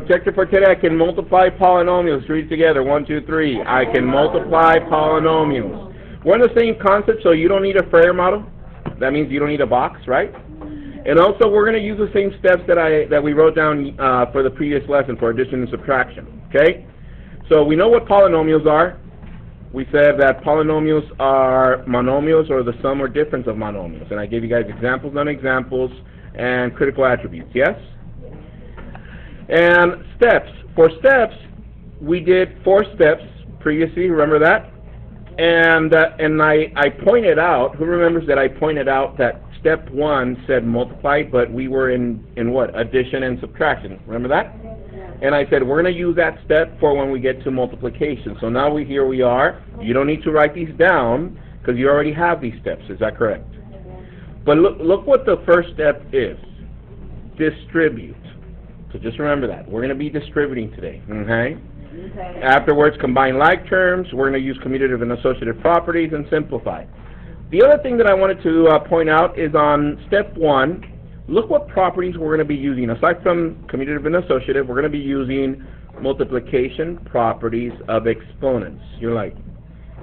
objective for today, I can multiply polynomials. Read together. 1, 2, 3. I can multiply polynomials. We're in the same concept, so you don't need a Freire model. That means you don't need a box, right? And also, we're going to use the same steps that we wrote down for the previous lesson for addition and subtraction. Okay? So we know what polynomials are. We said that polynomials are monomials or the sum or difference of monomials. And I gave you guys examples, non-examples, and critical attributes. Yes? And steps. For steps, we did 4 steps previously. Remember that? And I pointed out, who remembers that I pointed out that step 1 said multiply, but we were in what? Addition and subtraction. Remember that? And I said we're going to use that step for when we get to multiplication. So now here we are. You don't need to write these down because you already have these steps. Is that correct? But look what the first step is. Distribute. So just remember that. We're going to be distributing today. Okay? Okay. Afterwards, combine like terms. We're going to use commutative and associative properties and simplify. The other thing that I wanted to point out is on step 1, look what properties we're going to be using. Aside from commutative and associative, we're going to be using multiplication properties of exponents. You're like,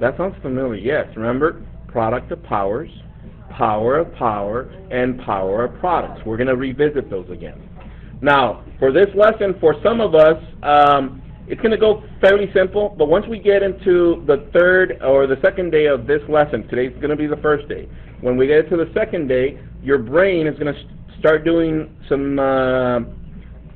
that sounds familiar. Yes, remember, product of powers, power of power, and power of products. We're going to revisit those again. Now, for this lesson, for some of us, it's going to go fairly simple, but once we get into the third or the second day of this lesson, today's going to be the first day. When we get to the second day, your brain is going to start doing some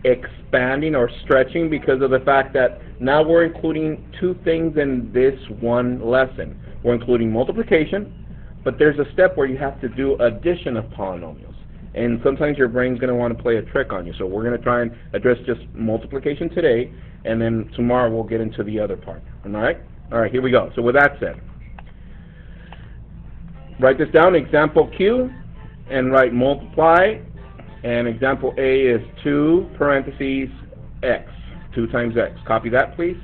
expanding or stretching because of the fact that now we're including 2 things in this one lesson. We're including multiplication, but there's a step where you have to do addition of polynomials. And sometimes your brain's going to want to play a trick on you. So we're going to try and address just multiplication today, and then tomorrow we'll get into the other part. All right? All right, here we go. So with that said, write this down, example Q, and write multiply. And example A is 2 parentheses x, 2 times x. Copy that, please.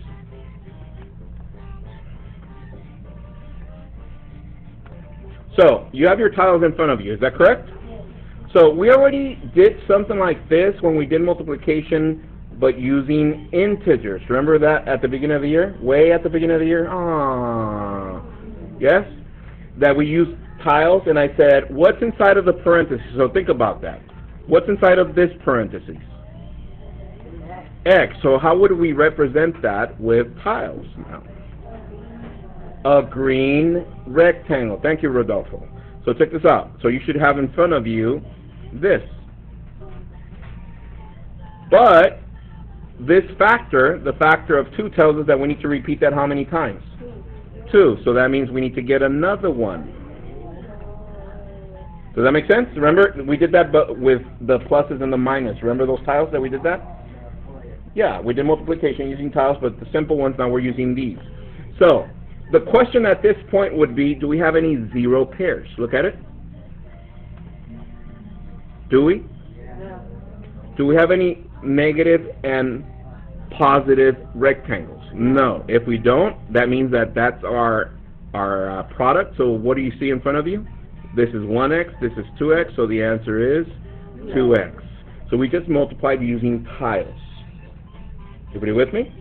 So you have your tiles in front of you. Is that correct? So we already did something like this when we did multiplication, but using integers. Remember that at the beginning of the year? Way at the beginning of the year? Yes? That we used tiles, and I said, what's inside of the parentheses? So think about that. What's inside of this parentheses? X. So how would we represent that with tiles now? A green rectangle. Thank you, Rodolfo. So check this out. So you should have in front of you this. But this factor, the factor of 2, tells us that we need to repeat that how many times? 2. So that means we need to get another one. Does that make sense? Remember, we did that but with the pluses and the minus. Remember those tiles that we did that? Yeah, we did multiplication using tiles, but the simple ones, now we're using these. So the question at this point would be, do we have any 0 pairs? Look at it. Do we? Yeah. Do we have any negative and positive rectangles? No. If we don't, that means that that's our product. So what do you see in front of you? This is 1x, this is 2x, so the answer is 2x. So we just multiplied using tiles. Everybody with me?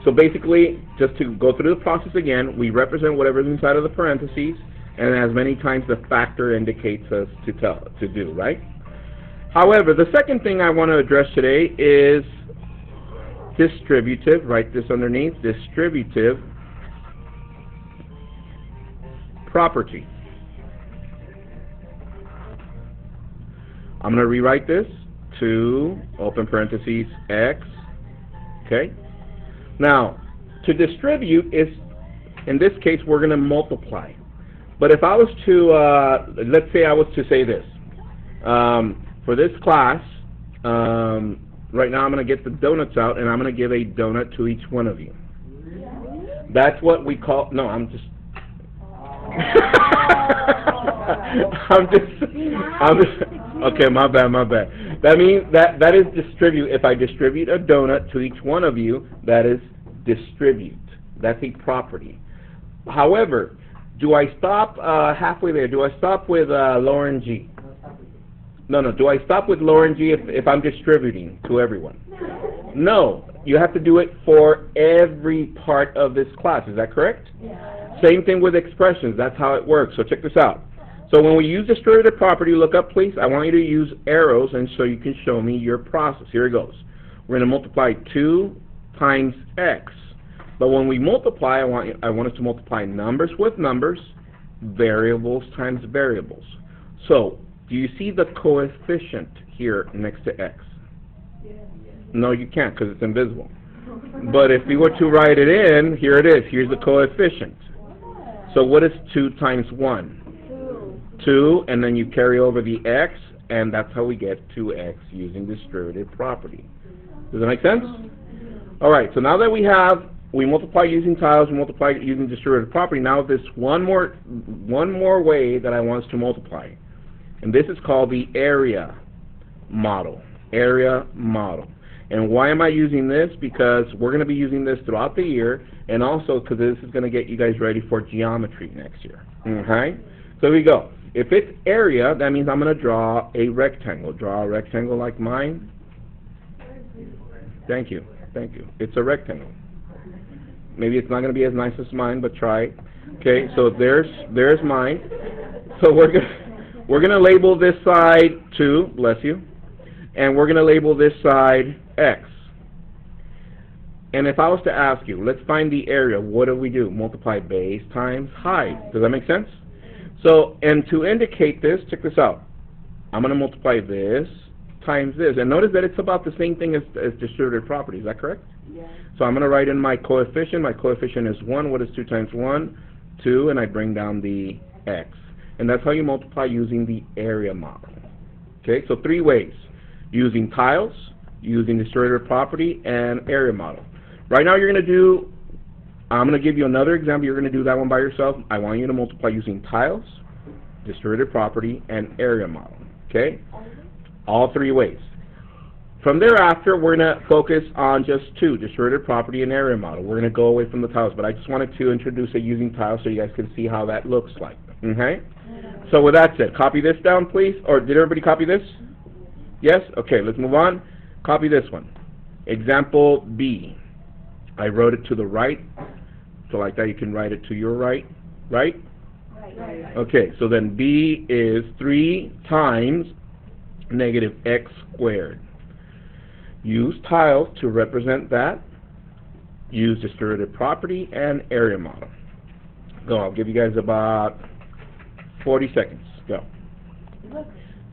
So basically, just to go through the process again, we represent whatever's inside of the parentheses, and as many times the factor indicates us to do, right? However, the second thing I want to address today is distributive. Write this underneath. Distributive property. I'm going to rewrite this to open parentheses x. Okay? Now, to distribute is, in this case, we're going to multiply. But if I was to, let's say I was to say this. For this class, right now I'm going to get the donuts out, and I'm going to give a donut to each one of you. That's what we call, no, I'm just, okay, my bad. That means that is distribute. If I distribute a donut to each one of you, that is distribute. That's a property. However, do I stop halfway there? Do I stop with Lauren G? No, no. Do I stop with lowering g if I'm distributing to everyone? No. You have to do it for every part of this class. Is that correct? Yeah. Same thing with expressions. That's how it works. So check this out. So when we use distributive property, look up, please. I want you to use arrows, and so you can show me your process. Here it goes. We're going to multiply 2 times x. But when we multiply, I want us to multiply numbers with numbers, variables times variables. So, do you see the coefficient here next to x? No, you can't because it's invisible. But if we were to write it in, here it is. Here's the coefficient. So what is 2 times 1? 2, and then you carry over the x, and that's how we get 2x using distributive property. Does that make sense? All right, so now that we multiply using tiles, we multiply using distributive property, now there's one more way that I want us to multiply. And this is called the area model. Area model. And why am I using this? Because we're going to be using this throughout the year, and also because this is going to get you guys ready for geometry next year. Okay? So here we go. If it's area, that means I'm going to draw a rectangle. Draw a rectangle like mine. Thank you. Thank you. It's a rectangle. Maybe it's not going to be as nice as mine, but try it. Okay, so there's mine. So we're going to label this side 2, bless you, and we're going to label this side x. And if I was to ask you, let's find the area, what do? Multiply base times height. Does that make sense? So, and to indicate this, check this out. I'm going to multiply this times this. And notice that it's about the same thing as distributive property. Is that correct? Yeah. So I'm going to write in my coefficient. My coefficient is 1. What is 2 times 1? 2, and I bring down the x. And that's how you multiply using the area model. Okay, so 3 ways. Using tiles, using distributive property, and area model. Right now you're going to do, I'm going to give you another example. You're going to do that one by yourself. I want you to multiply using tiles, distributive property, and area model. Okay? All 3 ways. From thereafter, we're going to focus on just 2, distributive property and area model. We're going to go away from the tiles, but I just wanted to introduce it using tiles so you guys can see how that looks like. Okay? So with that said, copy this down, please. Or did everybody copy this? Yes? Okay, let's move on. Copy this one. Example B. I wrote it to the right. So like that, you can write it to your right. Right? Right. Okay, so then B is 3 times negative x squared. Use tiles to represent that. Use distributive property and area model. Go, I'll give you guys about 40 seconds. Go.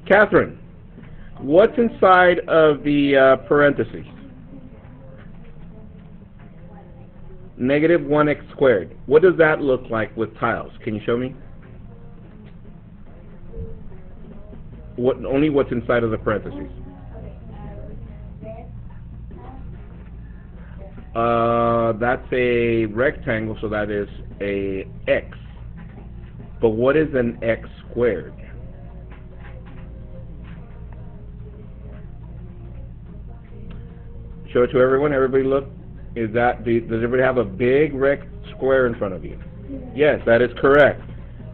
Catherine, what's inside of the parentheses? Negative 1x squared. What does that look like with tiles? Can you show me? Only what's inside of the parentheses. That's a rectangle, so that is a x. But what is an x squared? Show it to everyone. Everybody look. Does everybody have a big red square in front of you? Yes, that is correct.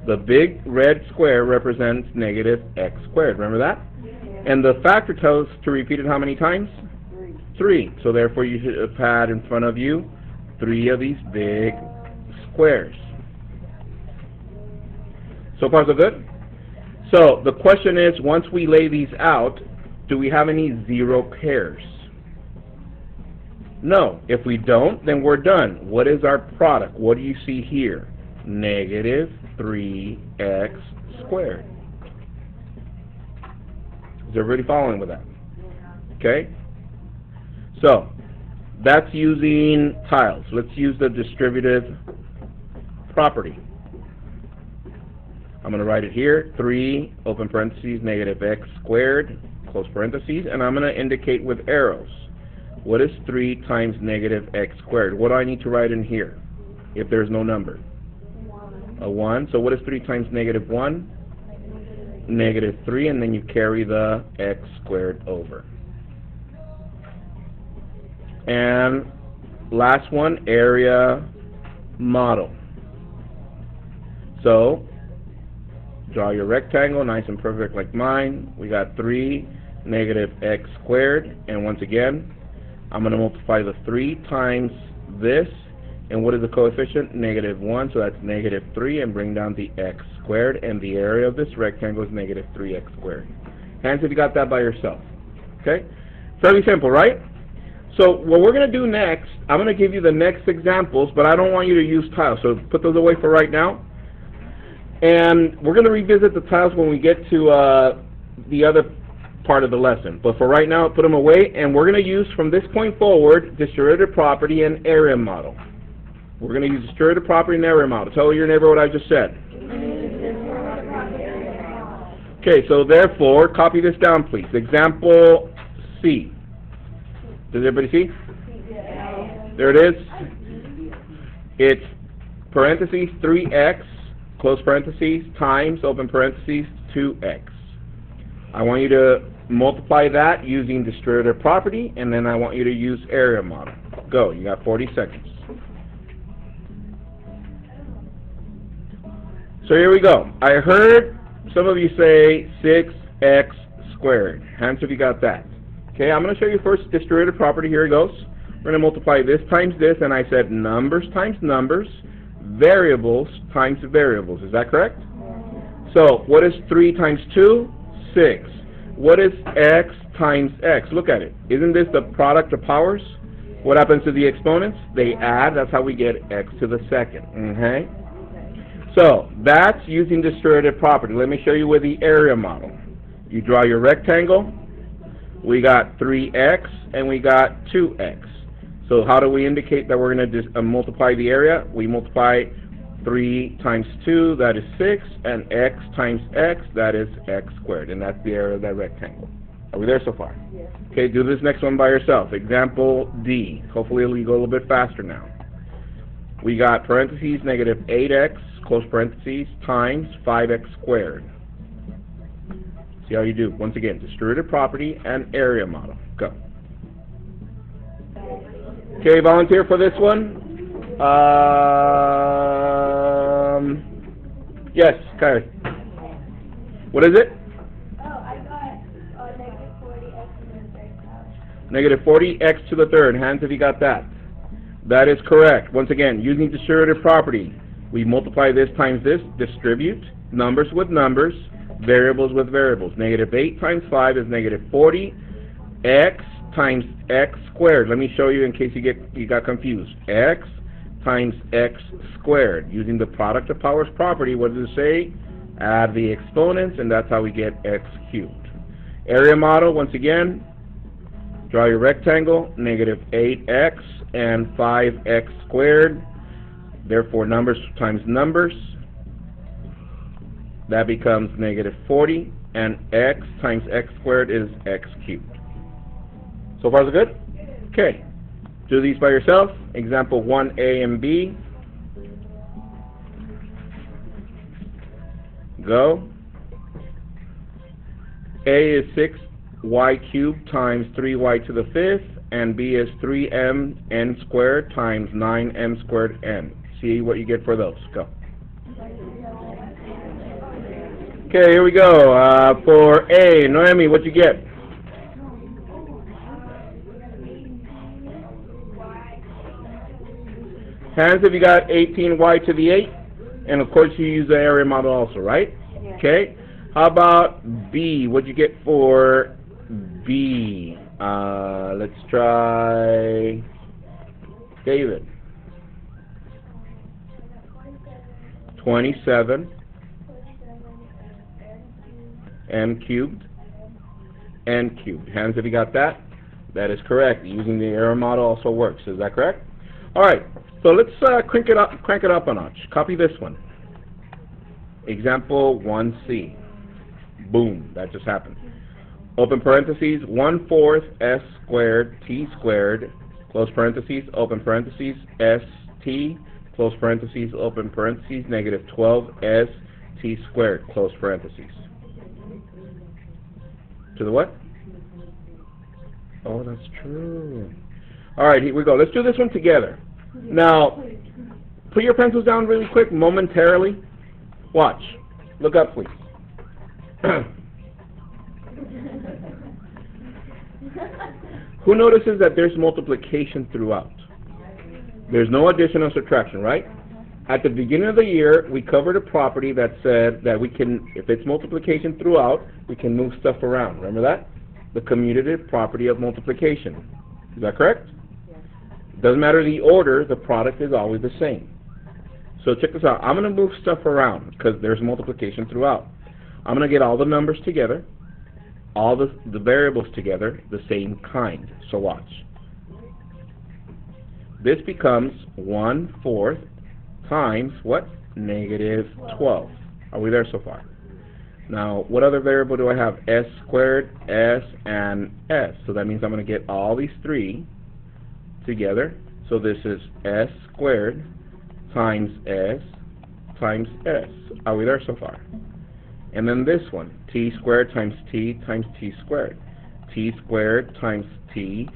The big red square represents negative x squared. Remember that? And the factor tells us to repeat it how many times? 3. So therefore you should have had in front of you 3 of these big squares. So far so good? So the question is, once we lay these out, do we have any 0 pairs? No. If we don't, then we're done. What is our product? What do you see here? Negative 3x squared. Is everybody following with that? Okay? So, that's using tiles. Let's use the distributive property. I'm going to write it here. 3, open parentheses, negative x squared, close parentheses, and I'm going to indicate with arrows. What is 3 times negative x squared? What do I need to write in here if there's no number? 1. A 1. So what is 3 times negative 1? Negative 3, and then you carry the x squared over. And last one, area model. So Draw your rectangle, nice and perfect like mine. We got 3 negative x squared, and once again, I'm going to multiply the 3 times this, and what is the coefficient? Negative 1, so that's negative 3, and bring down the x squared, and the area of this rectangle is negative 3x squared. Hands if you got that by yourself. Okay? Fairly simple, right? So what we're going to do next, I'm going to give you the next examples, but I don't want you to use tiles, so put those away for right now. And we're going to revisit the tiles when we get to the other part of the lesson. But for right now, put them away, and we're going to use, from this point forward, distributive property and area model. We're going to use distributive property and area model. Tell your neighbor what I just said. Okay, so therefore, copy this down, please. Example C. Does everybody see? There it is. It's parentheses 3x, close parentheses, times, open parentheses, 2x. I want you to multiply that using distributive property, and then I want you to use area model. Go. You got 40 seconds. So here we go. I heard some of you say 6x squared. Hands if you got that. Okay, I'm going to show you first distributive property. Here it goes. We're going to multiply this times this, and I said numbers times numbers, variables times variables. Is that correct? So what is 3 times 2? 6. What is x times x? Look at it. Isn't this the product of powers? What happens to the exponents? They add. That's how we get x to the second. Okay? So that's using distributive property. Let me show you with the area model. You draw your rectangle. We got 3x and we got 2x. So how do we indicate that we're going to multiply the area? We multiply 3 times 2, that is 6, and x times x, that is x squared. And that's the area of that rectangle. Are we there so far? Yes. Okay, do this next one by yourself. Example D. Hopefully it'll go a little bit faster now. We got parentheses negative 8x, close parentheses, times 5x squared. See how you do. Once again, distributive property and area model. Go. Okay, volunteer for this one? Yes, Kylie. What is it? Oh, I got negative 40x to the third power. Negative 40x to the third. Hands if you got that. That is correct. Once again, using distributive property, we multiply this times this, distribute, numbers with numbers, variables with variables. Negative 8 times 5 is negative 40. X times x squared. Let me show you in case you got confused. X times x squared. Using the product of powers property, what does it say? Add the exponents, and that's how we get x cubed. Area model, once again, draw your rectangle, negative 8x and 5x squared. Therefore, numbers times numbers. That becomes negative 40, and x times x squared is x cubed. So far so good? Okay. Do these by yourself. Example 1A and B. Go. A is 6y cubed times 3y to the 5th, and B is 3mn squared times 9m squared n. See what you get for those. Go. Okay, here we go. For A, Noemi, what'd you get? Hands if you got 18y to the 8, and of course you use the area model also, right? Yeah. Okay. How about B? What'd you get for B? Let's try David. 27 m cubed n cubed. Hands if you got that. That is correct. Using the area model also works. Is that correct? All right. So let's crank it up a notch. Copy this one. Example 1C. Boom, that just happened. Open parentheses, 1/4 s squared t squared, close parentheses, open parentheses, st, close parentheses, open parentheses, negative 12 s t squared, close parentheses. To the what? Oh, that's true. All right, here we go. Let's do this one together. Now, put your pencils down really quick, momentarily. Watch. Look up, please. Who notices that there's multiplication throughout? There's no addition or subtraction, right? At the beginning of the year, we covered a property that said that we can, if it's multiplication throughout, we can move stuff around. Remember that? The commutative property of multiplication. Is that correct? Yes. Doesn't matter the order, the product is always the same. So check this out. I'm going to move stuff around because there's multiplication throughout. I'm going to get all the numbers together, all the variables together, the same kind. So watch. This becomes 1/4 times what? Negative 12. Are we there so far? Now, what other variable do I have? S squared, S, and S. So that means I'm going to get all these three together. So this is S squared times S times S. Are we there so far? And then this one, T squared times T squared. T squared times T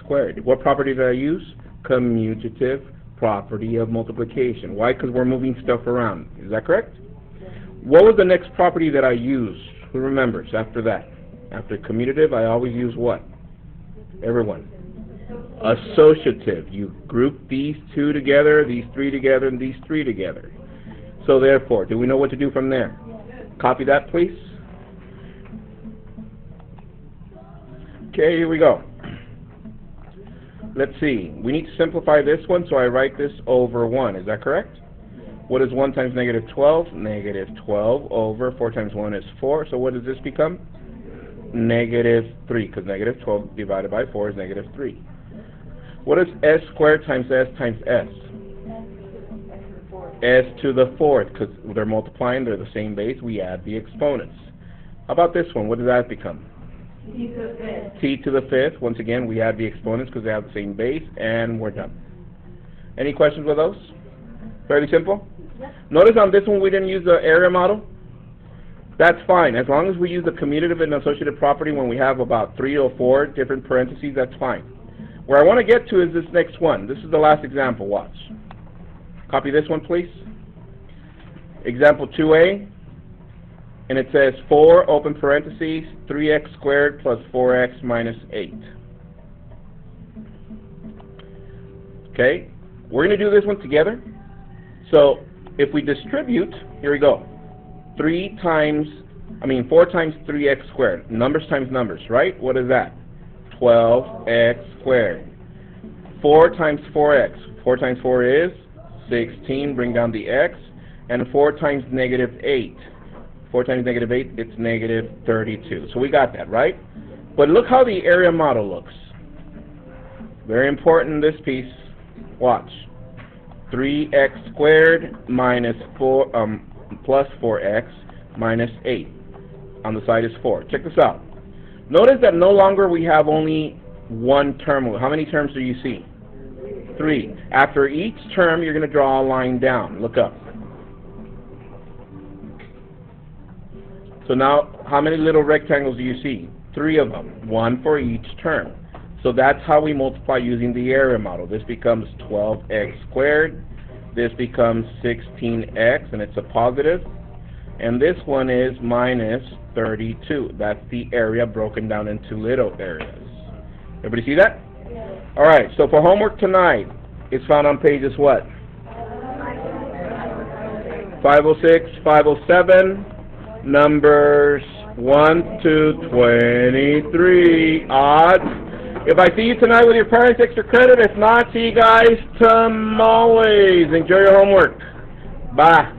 squared. What property did I use? Commutative property of multiplication. Why? Because we're moving stuff around. Is that correct? Yes. What was the next property that I used? Who remembers after that? After commutative, I always use what? Everyone. Associative. You group these two together, these three together, and these three together. So therefore, do we know what to do from there? Copy that, please. Okay, here we go. Let's see. We need to simplify this one, so I write this over 1. Is that correct? What is 1 times negative 12? Negative 12 over 4 times 1 is 4. So what does this become? Negative 3, because negative 12 divided by 4 is negative 3. What is S squared times S times S? S to the 4th, because they're multiplying, they're the same base, we add the exponents. How about this one? What does that become? T to the 5th. T to the 5th. Once again, we add the exponents because they have the same base, and we're done. Any questions with those? Fairly simple? Yep. Notice on this one we didn't use the area model. That's fine. As long as we use the commutative and associative property when we have about 3 or 4 different parentheses, that's fine. Where I want to get to is this next one. This is the last example. Watch. Copy this one, please. Example 2a. And it says 4, open parentheses, 3x squared plus 4x minus 8. Okay? We're going to do this one together. So, if we distribute, here we go. 4 times 3x squared. Numbers times numbers, right? What is that? 12x squared. 4 times 4x. 4 times 4 is 16. Bring down the x. And 4 times negative 8. 4 times negative 8, it's negative 32. So we got that, right? But look how the area model looks. Very important, this piece. Watch. 3x squared minus 4 plus 4x minus 8. On the side is 4. Check this out. Notice that no longer we have only one term. How many terms do you see? 3. After each term, you're going to draw a line down. Look up. So now, how many little rectangles do you see? 3 of them, 1 for each term. So that's how we multiply using the area model. This becomes 12x squared. This becomes 16x, and it's a positive. And this one is minus 32. That's the area broken down into little areas. Everybody see that? Yes. All right, so for homework tonight, it's found on pages what? 506, 507. Numbers 1 to 23. Odds. If I see you tonight with your parents, extra credit. If not, see you guys tomorrow. Enjoy your homework. Bye.